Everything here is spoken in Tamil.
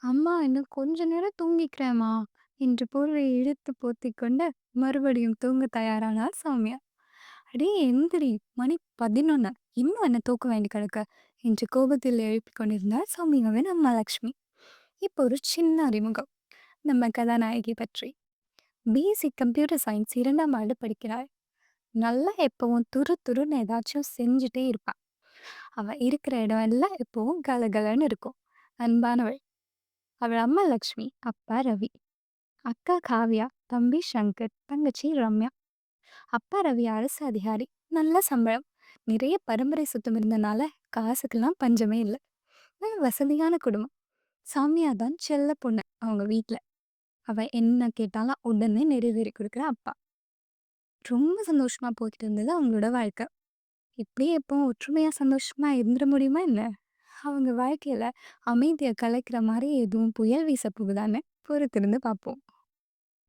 அம்மா இன்னும் கொஞ்ச நேரம் தூங்கிக்கிறேம்மா என்று போர்வை இழுத்து போத்திக்கொண்டு மறுபடியும் தூங்க தயாரானார் சௌமியா. அடே எந்திரி, மணி 11, இன்னும் என்ன தூக்க வேண்டி கிடக்க என்று கோபத்தில் எழுப்பிக் கொண்டிருந்தார் சௌமியாவின் அம்மா லக்ஷ்மி. இப்போ ஒரு சின்ன அறிமுகம் நம்ம கதாநாயகி பற்றி. பிஎஸ்சி கம்ப்யூட்டர் சயின்ஸ் 2ஆம் ஆண்டு படிக்கிறாள். நல்லா எப்பவும் துரு துருன்னு ஏதாச்சும் செஞ்சுட்டே இருப்பாள். அவள் இருக்கிற இடம் எல்லாம் எப்பவும் கலகலன்னு இருக்கும். அன்பானவள். அவள் அம்மா லக்ஷ்மி, அப்பா ரவி, அக்கா காவ்யா, தம்பி சங்கர், தங்கச்சி ரம்யா. அப்பா ரவி அரசு அதிகாரி, நல்ல சம்பளம், நிறைய பரம்பரை சுத்தம் இருந்தனால காசுக்கெல்லாம் பஞ்சமே இல்லை. வசதியான குடும்பம். சாமியா தான் செல்ல பொண்ணு அவங்க வீட்டில். அவள் என்ன கேட்டாலும் உடனே நிறைவேறி கொடுக்குற அப்பா. ரொம்ப சந்தோஷமா போய்கிட்டு இருந்தது அவங்களோட வாழ்க்கை. இப்படியே எப்போ ஒற்றுமையா சந்தோஷமா இருந்துட முடியுமா என்ன? அவங்க வாழ்க்கையில அமைதியை கலைக்கிற மாதிரி எதுவும் புயல் வீச போகுதான்னு பொறுத்திருந்து பார்ப்போம்.